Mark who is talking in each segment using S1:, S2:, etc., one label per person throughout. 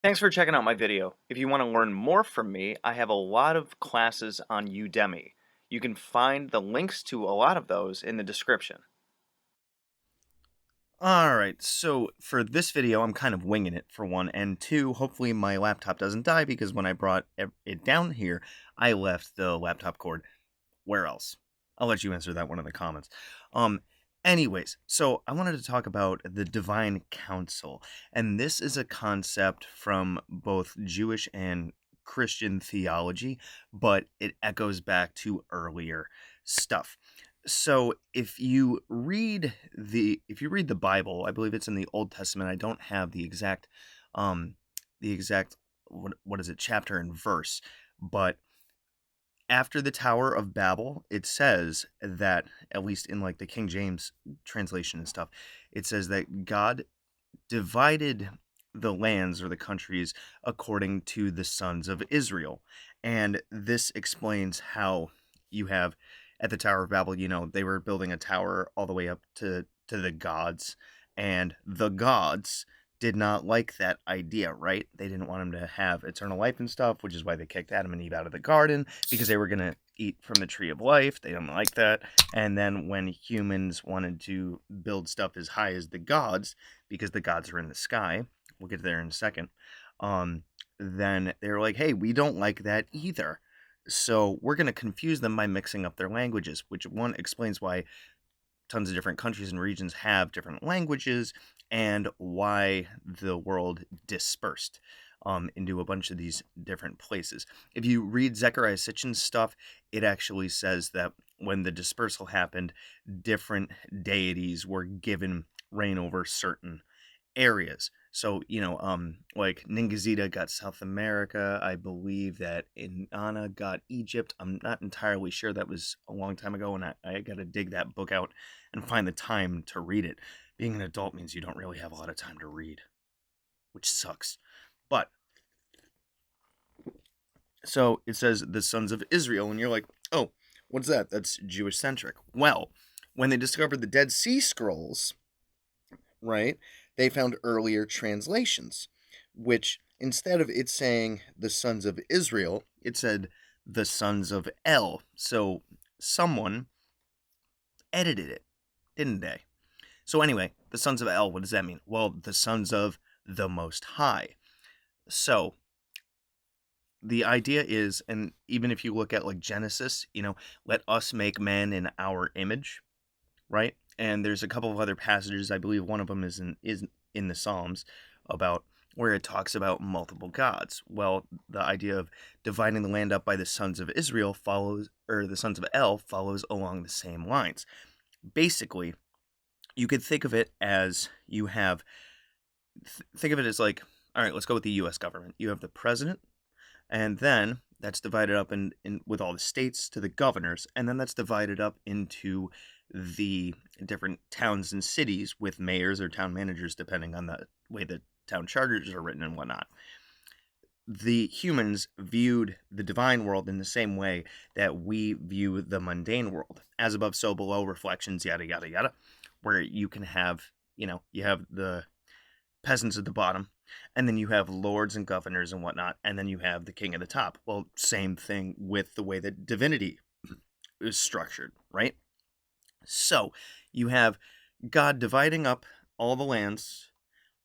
S1: Thanks for checking out my video. If you want to learn more from me, I have a lot of classes on Udemy. You can find the links to a lot of those in the description. Alright, so for this video, I'm kind of winging it, for one, and two, hopefully my laptop doesn't die because when I brought it down here, I left the laptop cord. Where else? I'll let you answer that one in the comments. Um, Anyways, so I wanted to talk about the Divine Council, and this is a concept from both Jewish and Christian theology, but it echoes back to earlier stuff. So if you read the Bible, I believe it's in the Old Testament. I don't have um the exact what is it, chapter and verse, but after the Tower of Babel, it says that, at least in like the King James translation and stuff, it says that God divided the lands or the countries according to the sons of Israel. And this explains how you have at the Tower of Babel, they were building a tower all the way up to the gods, and the gods did not like that idea, right? They didn't want him to have eternal life and stuff, which is why they kicked Adam and Eve out of the garden, because they were going to eat from the tree of life. They didn't like that. And then when humans wanted to build stuff as high as the gods, because the gods are in the sky, we'll get there in a second, then they were like, hey, we don't like that either. So we're going to confuse them by mixing up their languages, which one explains why tons of different countries and regions have different languages and why the world dispersed into a bunch of these different places. If you read Zechariah Sitchin's stuff, it actually says that when the dispersal happened, different deities were given reign over certain areas. So, like Ningazita got South America. I believe that Inanna got Egypt. I'm not entirely sure. That was a long time ago, and I got to dig that book out and find the time to read it. Being an adult means you don't really have a lot of time to read, which sucks. But, so it says the sons of Israel, and you're like, oh, what's that? That's Jewish centric. Well, when they discovered the Dead Sea Scrolls, right, they found earlier translations, which instead of it saying the sons of Israel, it said the sons of El. So someone edited it, didn't they? So anyway, the sons of El, what does that mean? Well, the sons of the Most High. So the idea is, and even if you look at like Genesis, let us make man in our image, right? And there's a couple of other passages. I believe one of them is in the Psalms about where it talks about multiple gods. Well, the idea of dividing the land up by the sons of Israel follows, or the sons of El follows along the same lines. Basically, you could think of it as think of it as like, all right, let's go with the U.S. government. You have the president, and then that's divided up in with all the states to the governors, and then that's divided up into the different towns and cities with mayors or town managers, depending on the way the town charters are written and whatnot. The humans viewed the divine world in the same way that we view the mundane world, as above, so below, reflections, yada, yada, yada, where you can have, you have the peasants at the bottom, and then you have lords and governors and whatnot, and then you have the king at the top. Well, same thing with the way that divinity is structured, right? So you have God dividing up all the lands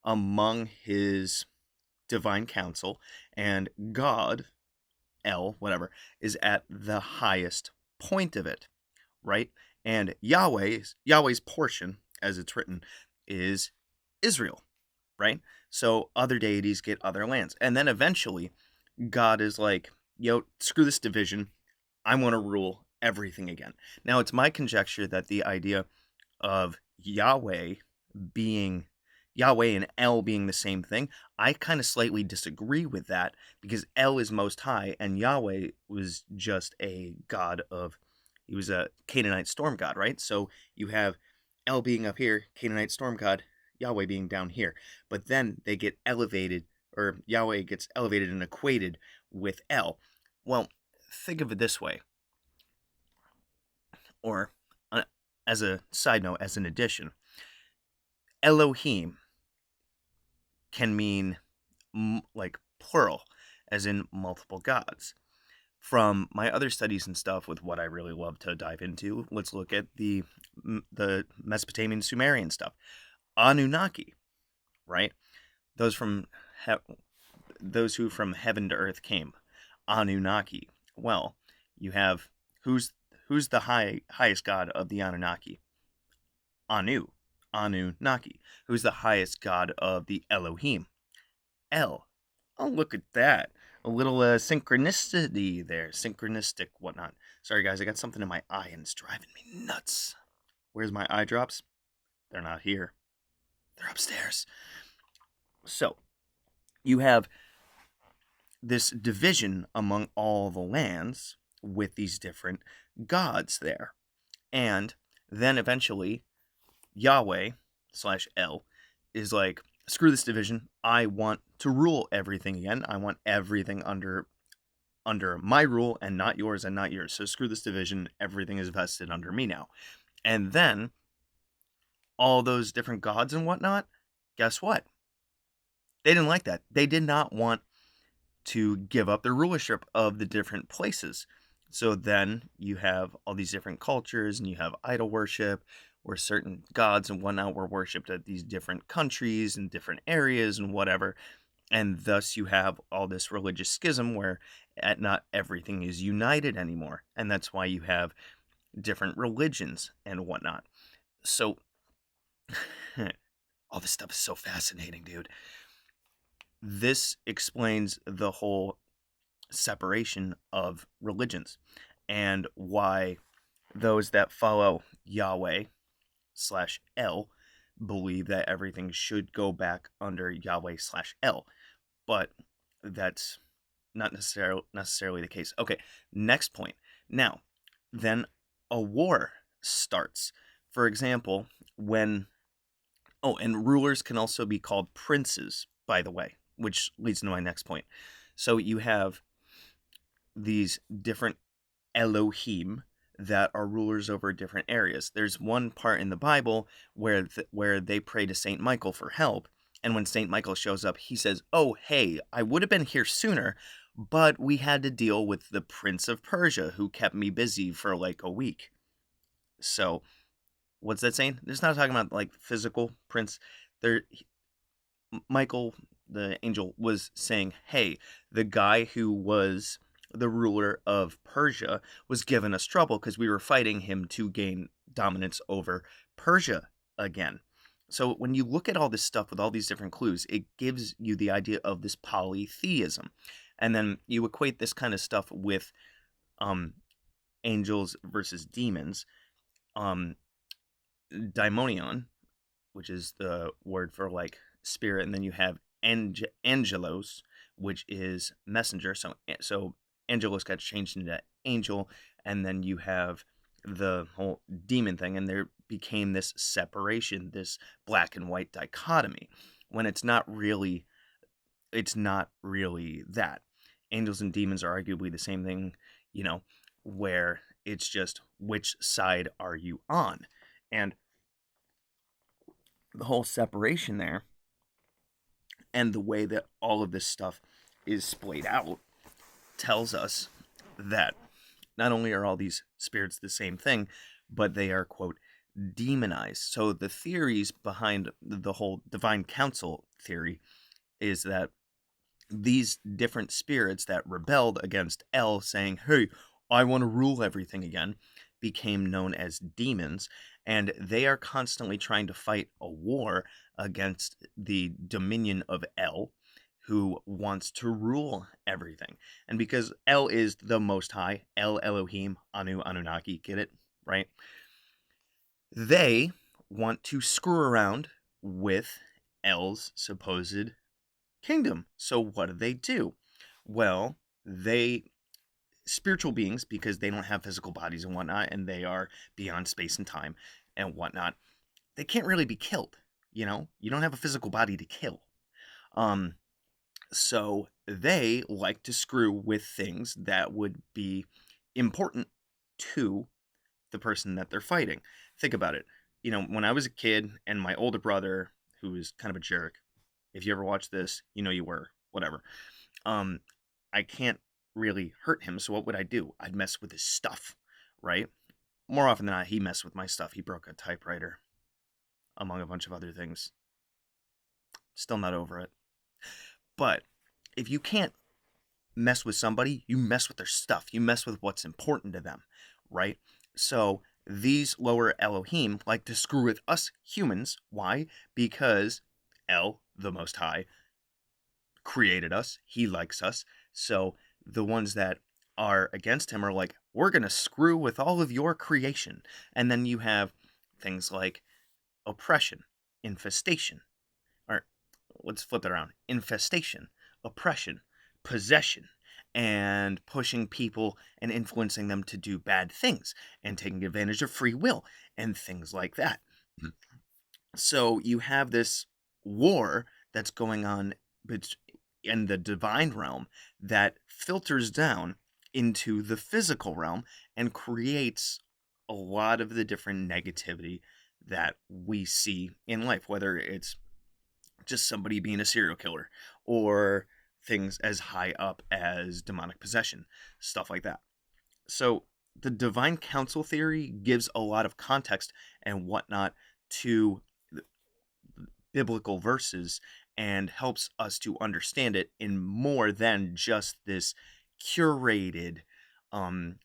S1: among his divine council, and God, El, whatever, is at the highest point of it, right? And Yahweh's portion, as it's written, is Israel, right? So other deities get other lands. And then eventually, God is like, yo, screw this division. I want to rule everything again. Now, it's my conjecture that the idea of being Yahweh and El being the same thing, I kind of slightly disagree with that, because El is most high and Yahweh was just he was a Canaanite storm god, right? So you have El being up here, Canaanite storm god, Yahweh being down here. But then they get elevated, or Yahweh gets elevated and equated with El. Well, think of it this way, or as a side note, as an addition, Elohim can mean like plural, as in multiple gods. From my other studies and stuff, with what I really love to dive into, let's look at the Mesopotamian Sumerian stuff. Anunnaki, right? Those from those who from heaven to earth came. Anunnaki. Well, you have who's the highest god of the Anunnaki? Anunnaki. Who's the highest god of the Elohim? El. Oh, look at that. A little synchronicity there. Synchronistic whatnot. Sorry, guys, I got something in my eye and it's driving me nuts. Where's my eye drops? They're not here. They're upstairs. So, you have this division among all the lands with these different gods there. And then eventually, Yahweh / El is like, screw this division. I want to rule everything again. I want everything under my rule and not yours and not yours. So screw this division. Everything is vested under me now. And then all those different gods and whatnot, guess what? They didn't like that. They did not want to give up their rulership of the different places. So then you have all these different cultures and you have idol worship, where certain gods and whatnot were worshipped at these different countries and different areas and whatever. And thus you have all this religious schism where not everything is united anymore. And that's why you have different religions and whatnot. So all this stuff is so fascinating, dude. This explains the whole separation of religions and why those that follow Yahweh / El believe that everything should go back under Yahweh / El. But that's not necessarily the case. Okay, next point. Now, then a war starts. For example, when... Oh, and rulers can also be called princes, by the way, which leads to my next point. So you have these different Elohim that are rulers over different areas. There's one part in the Bible where they pray to Saint Michael for help, and when Saint Michael shows up, he says, "Oh, hey, I would have been here sooner, but we had to deal with the Prince of Persia who kept me busy for like a week." So, what's that saying? It's not talking about like physical prince. Michael, the angel, was saying, "Hey, the guy who was the ruler of Persia was giving us trouble because we were fighting him to gain dominance over Persia again." So when you look at all this stuff with all these different clues, it gives you the idea of this polytheism. And then you equate this kind of stuff with angels versus demons. Daimonion, which is the word for like spirit, and then you have angelos, which is messenger. So Angelos got changed into angel, and then you have the whole demon thing, and there became this separation, this black and white dichotomy, when it's not really that. Angels and demons are arguably the same thing, where it's just which side are you on? And the whole separation there and the way that all of this stuff is splayed out tells us that not only are all these spirits the same thing, but they are, quote, demonized. So the theories behind the whole divine council theory is that these different spirits that rebelled against El, saying, "Hey, I want to rule everything again," became known as demons, and they are constantly trying to fight a war against the dominion of El, who wants to rule everything. And because El is the Most High, El, Elohim, Anu, Anunnaki, get it, right? They want to screw around with El's supposed kingdom. So what do? Well, spiritual beings, because they don't have physical bodies and whatnot, and they are beyond space and time and whatnot, they can't really be killed. You don't have a physical body to kill. So they like to screw with things that would be important to the person that they're fighting. Think about it. When I was a kid and my older brother, who was kind of a jerk, if you ever watched this, you were, whatever. Um, I can't really hurt him, so what would I do? I'd mess with his stuff, right? More often than not, he messed with my stuff. He broke a typewriter, among a bunch of other things. Still not over it. But if you can't mess with somebody, you mess with their stuff. You mess with what's important to them, right? So these lower Elohim like to screw with us humans. Why? Because El, the Most High, created us. He likes us. So the ones that are against him are like, we're going to screw with all of your creation. And then you have things like oppression, infestation, or let's flip it around, infestation, oppression, possession, and pushing people and influencing them to do bad things and taking advantage of free will and things like that. So you have this war that's going on in the divine realm that filters down into the physical realm and creates a lot of the different negativity that we see in life, whether it's just somebody being a serial killer or things as high up as demonic possession, stuff like that. So the divine council theory gives a lot of context and whatnot to biblical verses and helps us to understand it in more than just this curated,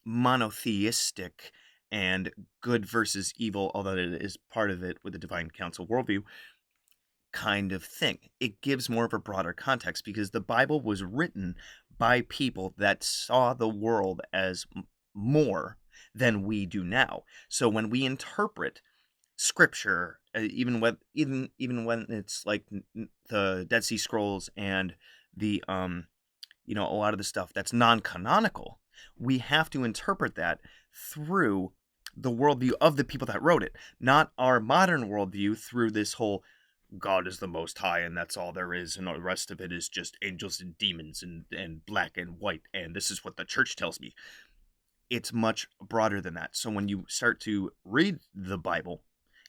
S1: monotheistic and good versus evil, although it is part of it with the divine council worldview kind of thing. It gives more of a broader context because the Bible was written by people that saw the world as more than we do now. So when we interpret scripture, even when it's like the Dead Sea Scrolls and the a lot of the stuff that's non-canonical, we have to interpret that through the worldview of the people that wrote it, not our modern worldview through this whole God is the Most High and that's all there is, and the rest of it is just angels and demons and black and white, and this is what the church tells me. It's much broader than that. So when you start to read the Bible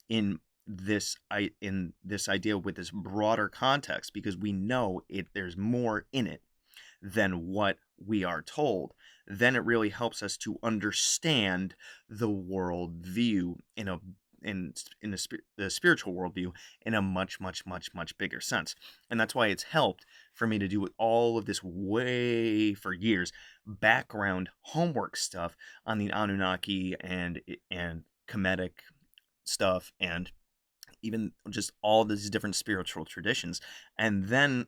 S1: in this idea with this broader context, because we know there's more in it than what we are told, then it really helps us to understand the world view in the spiritual worldview in a much bigger sense. And that's why it's helped for me to do all of this way for years background homework stuff on the Anunnaki and Kemetic stuff, and even just all these different spiritual traditions, and then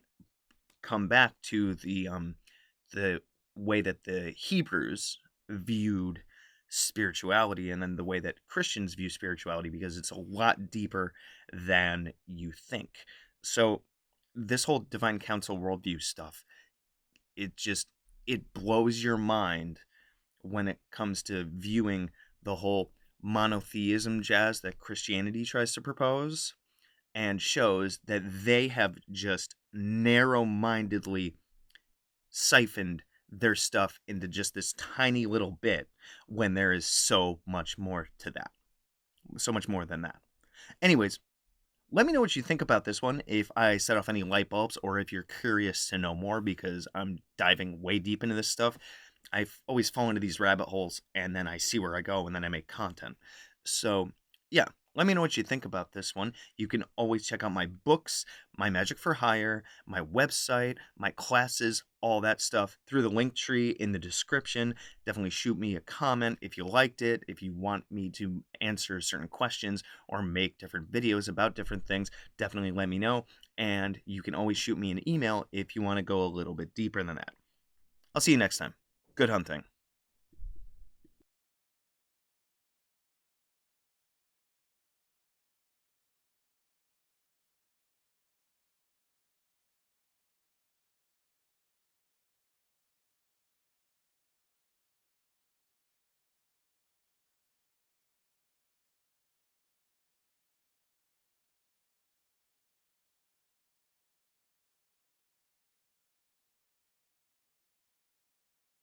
S1: come back to the way that the Hebrews viewed spirituality, and then the way that Christians view spirituality, because it's a lot deeper than you think. So this whole divine council worldview stuff, it blows your mind when it comes to viewing the whole monotheism jazz that Christianity tries to propose, and shows that they have just narrow-mindedly siphoned their stuff into just this tiny little bit when there is so much more to that. So much more than that. Anyways, let me know what you think about this one, if I set off any light bulbs, or if you're curious to know more, because I'm diving way deep into this stuff. I've always fallen into these rabbit holes, and then I see where I go, and then I make content. So, yeah, let me know what you think about this one. You can always check out my books, my Magick for Hire, my website, my classes, all that stuff through the link tree in the description. Definitely shoot me a comment if you liked it, if you want me to answer certain questions or make different videos about different things. Definitely let me know, and you can always shoot me an email if you want to go a little bit deeper than that. I'll see you next time. Good hunting.